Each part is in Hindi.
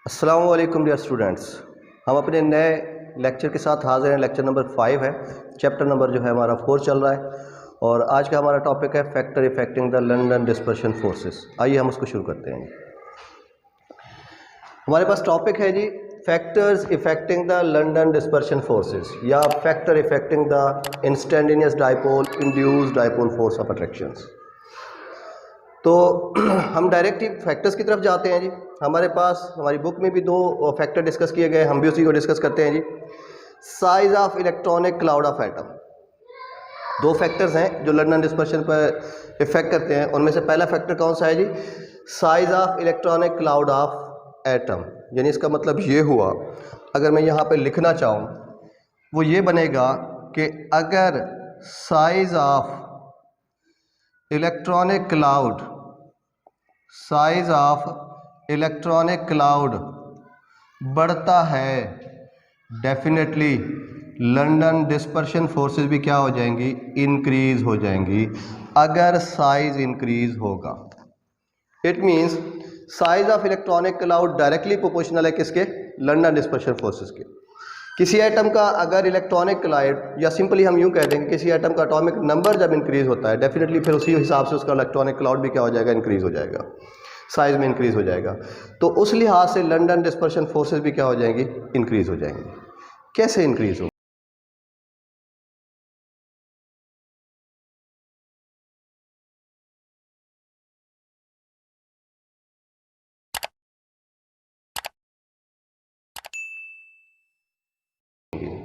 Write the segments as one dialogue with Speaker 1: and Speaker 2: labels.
Speaker 1: अस्सलाम वालेकुम डियर स्टूडेंट्स। हम अपने नए लेक्चर के साथ हाजिर हैं। लेक्चर नंबर 5 है, चैप्टर नंबर जो है हमारा 4 चल रहा है और आज का हमारा टॉपिक है factor affecting the London dispersion forces. आइए हम उसको शुरू करते हैं। हमारे पास टॉपिक है जी factors affecting the London dispersion forces या factor affecting the instantaneous dipole induced dipole force of attractions. तो हम डायरेक्ट ही फैक्टर्स की तरफ जाते हैं जी। हमारे पास हमारी बुक में भी दो फैक्टर डिस्कस किए गए, हम भी उसी को डिस्कस करते हैं जी। Size of electronic cloud of atom, दो फैक्टर्स हैं जो लंदन डिस्पर्शन पर इफेक्ट करते हैं। उनमें से पहला फैक्टर कौन सा है जी? Size of electronic cloud of atom. यानी इसका मतलब ये हुआ, अगर मैं यहाँ पे लिखना चाहूँ वो ये बनेगा कि अगर size of electronic cloud, size of electronic cloud बढ़ता है, डेफिनेटली लंदन डिस्पर्शन फोर्सेस भी क्या हो जाएंगी? इंक्रीज हो जाएंगी। अगर साइज इंक्रीज होगा, it means size of electronic cloud directly proportional है किसके? लंदन डिस्पर्शन फोर्सेस के। किसी एटम का अगर इलेक्ट्रॉनिक क्लाउड, या सिंपली हम यूं कह देंगे किसी एटम का एटॉमिक नंबर जब इंक्रीज होता है, डेफिनेटली फिर उसी हिसाब से उसका इलेक्ट्रॉनिक क्लाउड भी क्या हो जाएगा? इंक्रीज हो जाएगा, साइज में इंक्रीज हो जाएगा। तो उस लिहाज से लंदन डिस्पर्शन फोर्सेस भी क्या हो जाएंगी? इंक्रीज हो जाएंगी। कैसे इंक्रीज हो?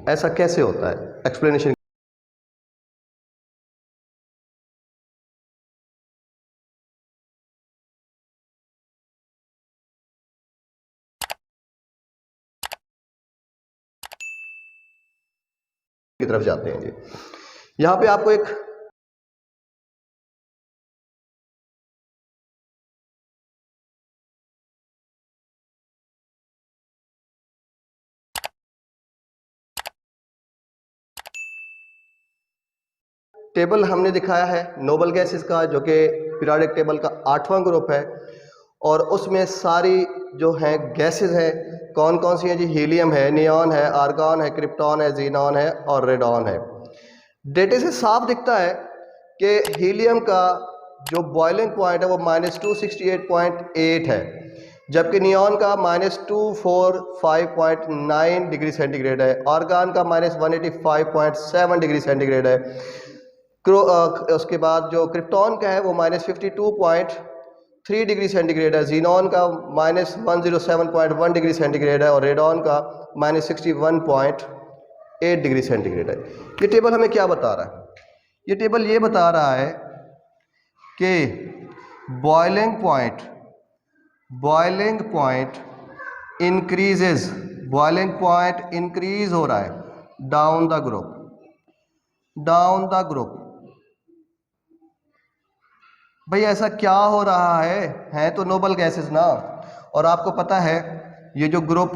Speaker 1: ऐसा कैसे होता है? एक्सप्लेनेशन की तरफ जाते हैं जी। यहाँ पे आपको एक टेबल हमने दिखाया है नोबल गैसेस का, जो कि पीरियोडिक टेबल का 8वां ग्रुप है और उसमें सारी जो हैं गैसेस हैं कौन कौन सी हैं जी? हीलियम है, नियॉन है, आर्गॉन है, क्रिप्टॉन है, जीनॉन है और रेडॉन है। डेटे से साफ दिखता है कि हीलियम का जो बॉइलिंग पॉइंट है वो -268.8 है, जबकि नियॉन का -245.9 डिग्री सेंटीग्रेड है, आर्गॉन का -185.7 डिग्री सेंटीग्रेड है। उसके बाद जो क्रिप्टॉन का है वो -52.3 डिग्री सेंटीग्रेड है, जीनॉन का -107.1 डिग्री सेंटीग्रेड है और रेडॉन का -61.8 डिग्री सेंटीग्रेड है। ये टेबल हमें क्या बता रहा है? ये टेबल ये बता रहा है कि boiling point increases, boiling point increase हो रहा है डाउन द ग्रुप। भाई ऐसा क्या हो रहा है तो नोबल गैसेस ना। और आपको पता है ये जो ग्रुप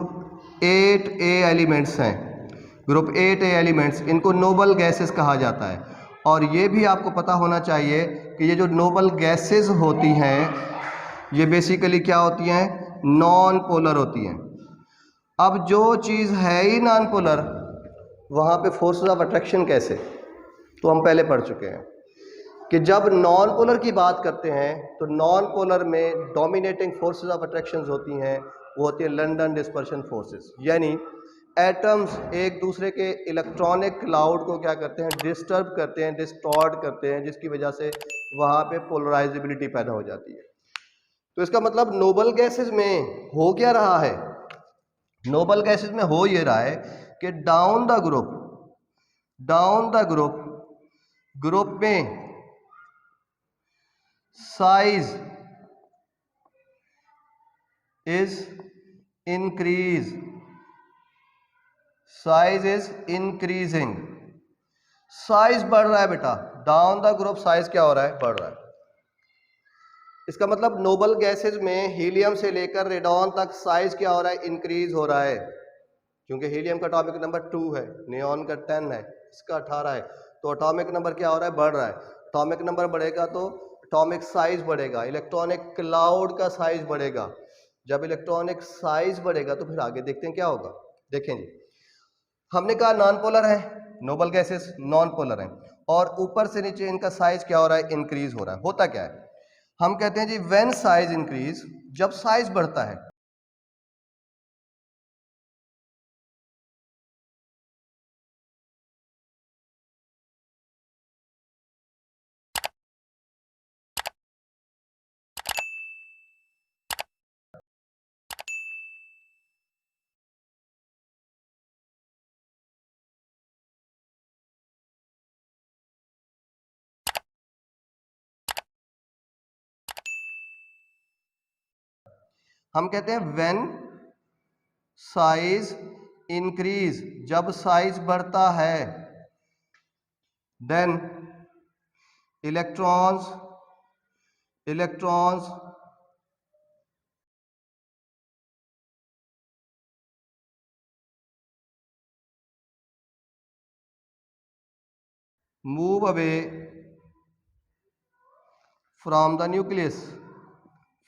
Speaker 1: 8A एलिमेंट्स हैं, ग्रुप 8A एलिमेंट्स, इनको नोबल गैसेस कहा जाता है। और ये भी आपको पता होना चाहिए कि ये जो नोबल गैसेस होती हैं ये बेसिकली क्या होती हैं? नॉन पोलर होती हैं। अब जो चीज़ है ही नॉन पोलर, वहाँ पे फोर्सेस ऑफ अट्रैक्शन कैसे? तो हम पहले पढ़ चुके हैं कि जब नॉन पोलर की बात करते हैं तो नॉन पोलर में डोमिनेटिंग फोर्सेस ऑफ अट्रैक्शंस होती हैं, वो होती है लंदन डिस्पर्शन फोर्सेस। यानी एटम्स एक दूसरे के इलेक्ट्रॉनिक क्लाउड को क्या करते हैं? डिस्टर्ब करते हैं, डिस्टॉर्ट करते हैं, जिसकी वजह से वहाँ पे पोलराइजेबिलिटी पैदा हो जाती है। तो इसका मतलब नोबल गैसेस में हो क्या रहा है? नोबल गैसेस में हो ये रहा है कि डाउन द ग्रुप में साइज इज इंक्रीजिंग, साइज बढ़ रहा है बेटा। डाउन द ग्रुप साइज क्या हो रहा है? बढ़ रहा है। इसका मतलब नोबल गैसेस में हीलियम से लेकर रेडॉन तक साइज क्या हो रहा है? इंक्रीज हो रहा है, क्योंकि हीलियम का एटॉमिक नंबर 2 है, नियॉन का 10 है, इसका 18 है, तो एटॉमिक नंबर क्या हो रहा है? बढ़ रहा है। एटॉमिक नंबर बढ़ेगा तो एटॉमिक साइज बढ़ेगा, इलेक्ट्रॉनिक क्लाउड का साइज बढ़ेगा। जब इलेक्ट्रॉनिक साइज बढ़ेगा तो फिर आगे देखते हैं क्या होगा। देखें जी, हमने कहा नॉन पोलर है, नोबल गैसेस नॉन पोलर हैं, और ऊपर से नीचे इनका साइज क्या हो रहा है, इंक्रीज हो रहा है। होता क्या है, हम कहते हैं जी व्हेन साइज इंक्रीज, जब साइज बढ़ता है, हम कहते हैं व्हेन साइज इंक्रीज, जब साइज बढ़ता है, then electrons move away from the nucleus,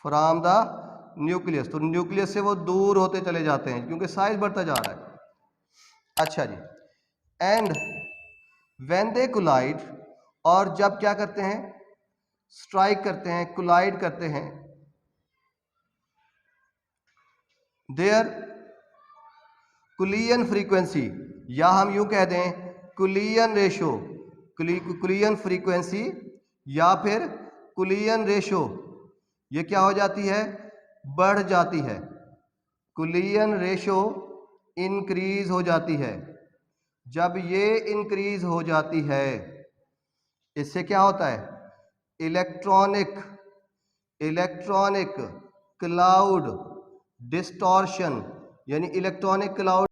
Speaker 1: from the nucleus, तो न्यूक्लियस से वो दूर होते चले जाते हैं क्योंकि साइज बढ़ता जा रहा है। अच्छा जी, एंड व्हेन दे कोलाइड, और जब क्या करते हैं, स्ट्राइक करते हैं, कोलाइड करते हैं, देयर कुलियन फ्रीक्वेंसी, या हम यूं कह दें कुलियन रेशो, कुलियन फ्रीक्वेंसी या फिर कुलियन रेशो, ये क्या हो जाती है, बढ़ जाती है। कुलियन रेशो इंक्रीज हो जाती है। जब ये इंक्रीज हो जाती है, इससे क्या होता है, इलेक्ट्रॉनिक क्लाउड डिस्टॉर्शन, यानी इलेक्ट्रॉनिक क्लाउड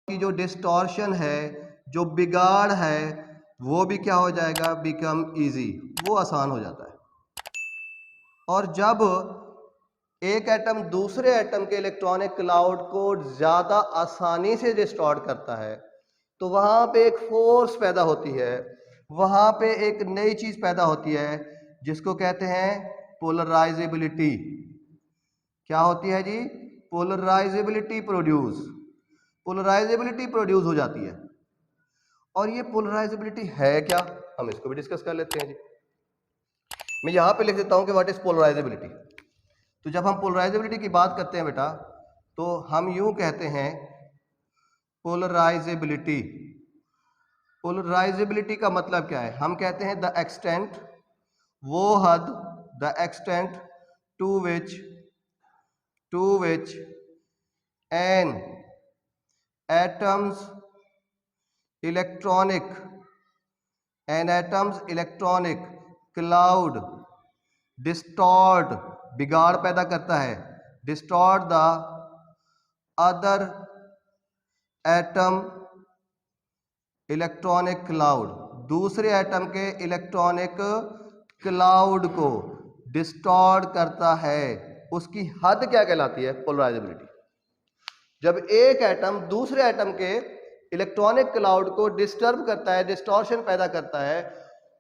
Speaker 1: की जो डिस्टॉर्शन है, जो बिगाड़ है, वो भी क्या हो जाएगा, बिकम इजी, वो आसान हो जाता है। और जब एक एटम दूसरे एटम के इलेक्ट्रॉनिक क्लाउड को ज़्यादा आसानी से डिस्टॉर्ट करता है, तो वहाँ पे एक फोर्स पैदा होती है, वहाँ पे एक नई चीज़ पैदा होती है जिसको कहते हैं पोलराइजेबिलिटी। क्या होती है जी, पोलराइजेबिलिटी प्रोड्यूस हो जाती है। और ये पोलराइजेबिलिटी है क्या, हम इसको भी डिस्कस कर लेते हैं जी। मैं यहाँ पे लिख देता हूँ कि व्हाट इज पोलराइजेबिलिटी। तो जब हम पोलराइजेबिलिटी की बात करते हैं बेटा, तो हम यूं कहते हैं पोलराइजेबिलिटी का मतलब क्या है, हम कहते हैं द एक्सटेंट, वो हद, the extent to which an atoms electronic cloud distort, बिगाड़ पैदा करता है, distort the other atom electronic cloud, दूसरे एटम के इलेक्ट्रॉनिक क्लाउड को डिस्टॉर्ट करता है। उसकी हद क्या कहलाती है, पोलराइजेबिलिटी। जब एक एटम दूसरे एटम के इलेक्ट्रॉनिक क्लाउड को डिस्टर्ब करता है, डिस्टॉर्शन पैदा करता है,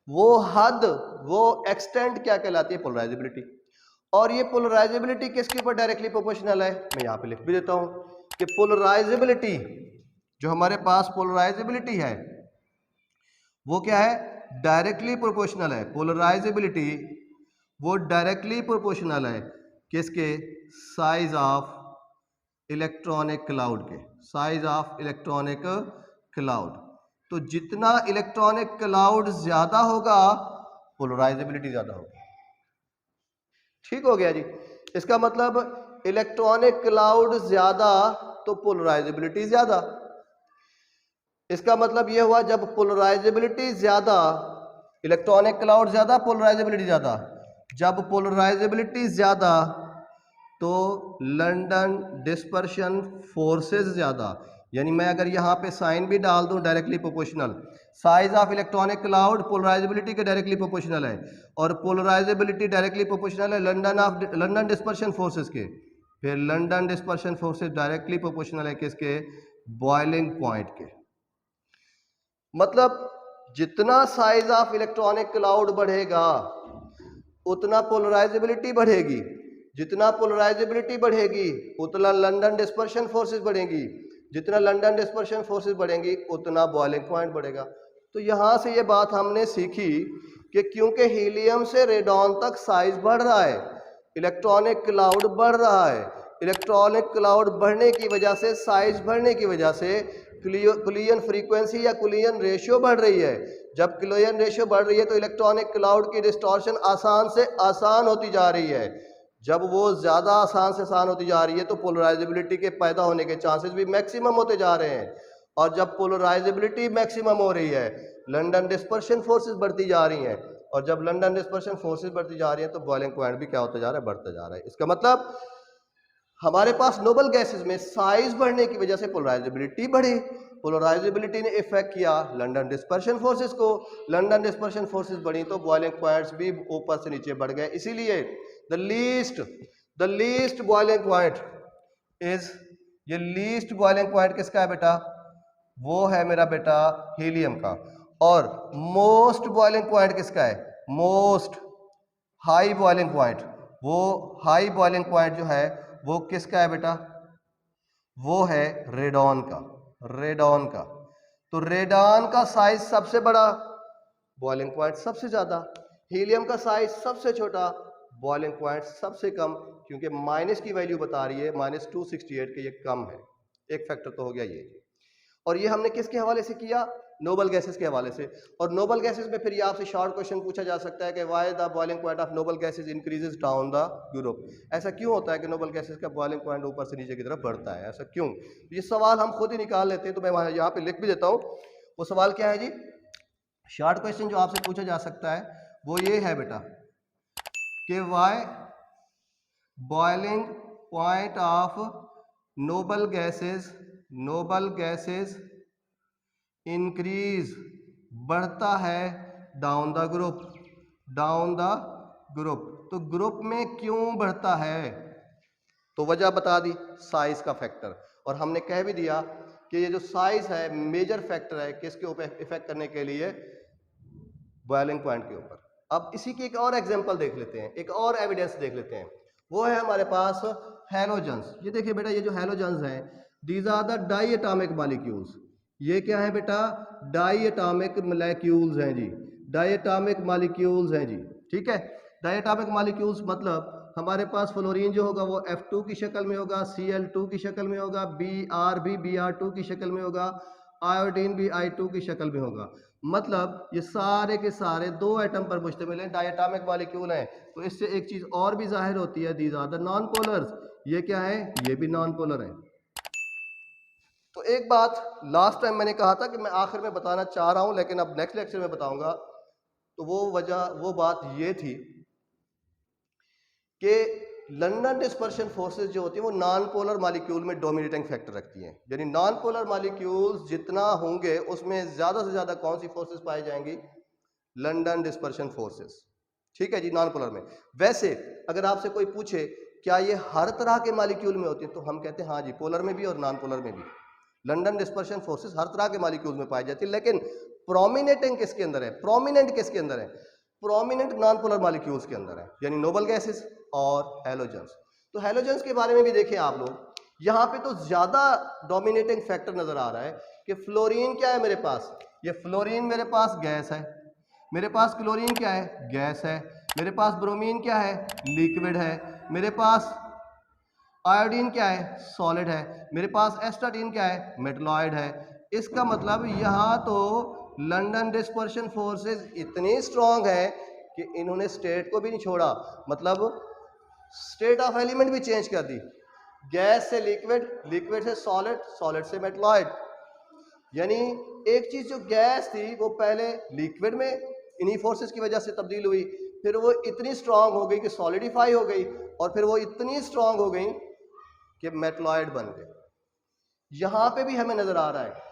Speaker 1: वो हद, वो एक्सटेंट क्या कहलाती है, पोलराइजेबिलिटी। और ये पोलराइजेबिलिटी किसके ऊपर डायरेक्टली प्रोपोर्शनल है, मैं यहां पे लिख भी देता हूं कि पोलराइजेबिलिटी, जो हमारे पास पोलराइजेबिलिटी है वो क्या है, डायरेक्टली प्रोपोर्शनल है। पोलराइजेबिलिटी वो डायरेक्टली प्रोपोर्शनल है किसके, साइज ऑफ इलेक्ट्रॉनिक क्लाउड के, साइज ऑफ इलेक्ट्रॉनिक क्लाउड। तो जितना इलेक्ट्रॉनिक क्लाउड ज्यादा होगा, पोलराइजेबिलिटी ज्यादा होगी। ठीक हो गया जी। इसका मतलब इलेक्ट्रॉनिक क्लाउड ज्यादा तो पोलराइजेबिलिटी ज्यादा। इसका मतलब यह हुआ जब पोलराइजेबिलिटी ज्यादा, इलेक्ट्रॉनिक क्लाउड ज्यादा, पोलराइजेबिलिटी ज्यादा। जब पोलराइजेबिलिटी ज्यादा तो लंदन डिस्पर्शन फोर्सेस ज़्यादा, यानी मैं अगर यहाँ पे साइन भी डाल दूँ directly proportional, size of electronic cloud polarisability के डायरेक्टली प्रोपोर्शनल है, और पोलराइजेबिलिटी डायरेक्टली प्रोपोर्शनल है लंदन डिस्पर्शन फोर्सेस के। फिर London dispersion forces directly proportional है किसके? बॉइलिंग पॉइंट के। मतलब जितना साइज ऑफ इलेक्ट्रॉनिक क्लाउड बढ़ेगा उतना पोलराइजेबिलिटी बढ़ेगी, जितना पोलराइजेबिलिटी बढ़ेगी उतना लंदन डिस्पर्शन फोर्सेस बढ़ेगी, जितना लंदन डिस्पर्शन फोर्सेस बढ़ेंगी उतना बॉइलिंग पॉइंट बढ़ेगा। तो यहाँ से ये बात हमने सीखी कि क्योंकि हीलियम से रेडॉन तक साइज बढ़ रहा है, इलेक्ट्रॉनिक क्लाउड बढ़ रहा है, इलेक्ट्रॉनिक क्लाउड बढ़ने की वजह से, साइज बढ़ने की वजह से कुलियन फ्रीक्वेंसी या कुलियन रेशियो बढ़ रही है। जब कुलियन रेशियो बढ़ रही है तो इलेक्ट्रॉनिक क्लाउड की डिस्टॉर्शन आसान से आसान होती जा रही है। जब वो ज़्यादा आसान से आसान होती जा रही है तो पोलराइजेबिलिटी के पैदा होने के चांसेस भी मैक्सिमम होते जा रहे हैं, और जब पोलराइजेबिलिटी मैक्सिमम हो रही है लंदन डिस्पर्शन फोर्सेस बढ़ती जा रही हैं, और जब लंदन डिस्पर्शन फोर्सेस बढ़ती जा रही हैं तो बॉइलिंग पॉइंट भी क्या होता जा रहा है? बढ़ता जा रहा है। इसका मतलब हमारे पास नोबल गैसेस में साइज बढ़ने की वजह से पोलराइजेबिलिटी बढ़ी, पोलराइजेबिलिटी ने इफेक्ट किया लंदन डिस्पर्शन फोर्सेस को, लंदन डिस्पर्शन फोर्सेस बढ़ी तो बॉइलिंग पॉइंट्स भी ऊपर से नीचे बढ़ गए। इसीलिए the least boiling point is, ये लीस्ट बॉइलिंग पॉइंट किसका है बेटा? वो है मेरा बेटा हीलियम का। और मोस्ट बॉइलिंग पॉइंट किसका है? मोस्ट हाई बॉइलिंग पॉइंट, वो हाई बॉइलिंग पॉइंट जो है वो किसका है बेटा? वो है रेडॉन का, रेडॉन का। तो रेडॉन का साइज सबसे बड़ा, बॉइलिंग पॉइंट सबसे ज्यादा, हीलियम का साइज सबसे छोटा, बॉइलिंग पॉइंट सबसे कम, क्योंकि माइनस की वैल्यू बता रही है -268 के, ये कम है। एक फैक्टर तो हो गया ये। और ये हमने किसके हवाले से किया? नोबल गैसेस के हवाले से। और नोबल गैसेस में फिर ये आपसे शॉर्ट क्वेश्चन पूछा जा सकता है कि why the boiling point of noble gases increases down the Europe. ऐसा क्यों होता है कि नोबल गैसेस का बॉइलिंग पॉइंट ऊपर से नीचे की तरफ बढ़ता है? ऐसा क्यों? ये सवाल हम खुद ही निकाल लेते हैं, तो मैं यहाँ पे लिख भी देता हूँ। वो सवाल क्या है जी? शॉर्ट क्वेश्चन जो आपसे पूछा जा सकता है वो ये है बेटा कि why boiling point of noble gases increase, बढ़ता है डाउन द ग्रुप। तो ग्रुप में क्यों बढ़ता है? तो वजह बता दी, साइज का फैक्टर। और हमने कह भी दिया कि ये जो साइज है मेजर फैक्टर है किसके ऊपर इफेक्ट करने के लिए? बॉइलिंग पॉइंट के ऊपर। अब इसी की एक और एग्जांपल देख लेते हैं, एक और एविडेंस देख लेते हैं। वो है हमारे पास हैलोजेंस। ये देखिए बेटा, ये जो हैलोजेंस हैं these are the diatomic molecules. ये क्या है बेटा? डाई एटॉमिक मॉलिक्यूल्स हैं जी, डाई एटॉमिक मॉलिक्यूल्स हैं जी। ठीक है, डाई एटॉमिक मॉलिक्यूल्स मतलब हमारे पास फ्लोरीन जो होगा वो F2 की शक्ल में होगा, Cl2 की शक्ल में होगा, Br भी Br2 की शक्ल में होगा, आयोडीन भी I2 की शक्ल में होगा। मतलब ये सारे के सारे दो एटम पर मुश्तमिल हैं, डायटॉमिक मॉलिक्यूल हैं। तो इससे एक चीज और भी जाहिर होती है, दीज आर द नॉन पोलर्स। ये क्या है? ये भी नॉन पोलर है। तो एक बात लास्ट टाइम मैंने कहा था कि मैं आखिर में बताना चाह रहा हूं, लेकिन अब नेक्स्ट लेक्चर में बताऊंगा। तो वो बात ये थी कि लंदन डिस्पर्शन फोर्सेस जो होती हैं वो नॉन पोलर मॉलिक्यूल में डोमिनेटिंग फैक्टर रखती हैं। यानी नॉन पोलर मॉलिक्यूल्स जितना होंगे उसमें ज़्यादा से ज़्यादा कौन सी फोर्सेस पाई जाएंगी? London dispersion forces. ठीक है जी, नॉन पोलर में। वैसे अगर आपसे कोई पूछे क्या ये हर तरह के मॉलिक्यूल में होती है, तो हम कहते हैं हाँ जी, पोलर में भी और नॉन पोलर में भी लंदन डिस्पर्शन फोर्सेस हर तरह के मॉलिक्यूल में पाई जाती है। लेकिन प्रोमिनेटिंग किसके अंदर है? प्रोमिनेंट किसके अंदर है? प्रोमिनेंट नॉन पोलर मॉलिक्यूल्स के अंदर है, यानी नोबल गैसेस और हैलोजेंस। तो हैलोजेंस के बारे में भी देखें आप लोग, यहाँ पे तो ज्यादा डोमिनेटिंग फैक्टर नजर आ रहा है कि फ्लोरीन क्या है मेरे पास? ये फ्लोरीन मेरे पास गैस है, मेरे पास क्लोरीन क्या है? गैस है, मेरे पास ब्रोमीन क्या है? लिक्विड है, मेरे पास आयोडीन क्या है? सॉलिड है, मेरे पास एस्टाडीन क्या है? मेटलॉइड है। इसका मतलब यहाँ तो लंदन डिस्पर्शन फोर्सेस इतनी स्ट्रांग है कि इन्होंने स्टेट को भी नहीं छोड़ा, मतलब स्टेट ऑफ एलिमेंट भी चेंज कर दी। गैस से लिक्विड, लिक्विड से सॉलिड, सॉलिड से मेटलॉइड। यानी एक चीज जो गैस थी वो पहले लिक्विड में इन्हीं फोर्सेस की वजह से तब्दील हुई, फिर वो इतनी स्ट्रांग हो गई कि सॉलिडिफाई हो गई, और फिर वो इतनी स्ट्रांग हो गई कि मेटलॉइड बन गए। यहां पे भी हमें नजर आ रहा है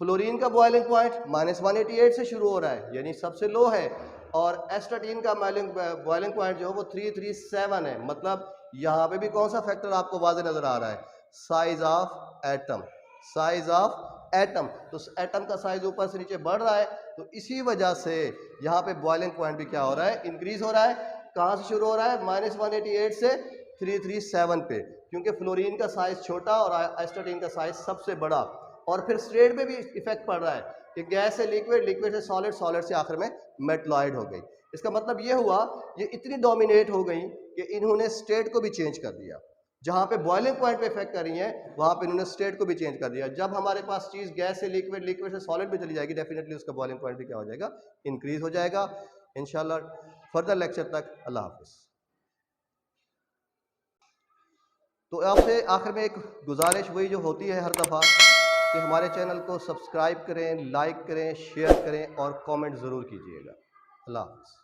Speaker 1: फ्लोरीन का बॉइलिंग पॉइंट -188 से शुरू हो रहा है, यानी सबसे लो है, और एस्टाटीन का बॉइलिंग पॉइंट जो है वो 337 है। मतलब यहाँ पे भी कौन सा फैक्टर आपको वाज़े नजर आ रहा है, size of atom, size of atom. तो एटम का साइज ऊपर से नीचे बढ़ रहा है, तो इसी वजह से यहाँ पे बॉइलिंग पॉइंट भी क्या हो रहा है, इंक्रीज हो रहा है। कहाँ से शुरू हो रहा है, -188 से 337 पे, क्योंकि फ्लोरीन का साइज छोटा और एस्टाटीन का साइज सबसे बड़ा। और फिर स्ट्रेट पे भी इफेक्ट पड़ रहा है कि गैस से लिक्विड, लिक्विड से सॉलिड, सॉलिड से आखिर में मेटलॉइड हो गई। इसका मतलब ये हुआ, ये इतनी डोमिनेट हो गई कि इन्होंने स्टेट को भी चेंज कर दिया। जहाँ पे बॉइलिंग पॉइंट पे इफेक्ट कर रही है, वहाँ पे इन्होंने स्टेट को भी चेंज कर दिया। जब हमारे पास चीज़ गैस से लिक्विड, लिक्विड से सॉलिड में चली जाएगी, डेफिनेटली उसका बॉइलिंग पॉइंट भी क्या हो जाएगा, इंक्रीज हो जाएगा। इंशाल्लाह फर्दर लेक्चर तक अल्लाह हाफिज़। तो आपसे आखिर में एक गुजारिश वही जो होती है हर दफ़ा कि हमारे चैनल को सब्सक्राइब करें, लाइक करें, शेयर करें और कमेंट ज़रूर कीजिएगा। अल्लाह हाफ़िज़।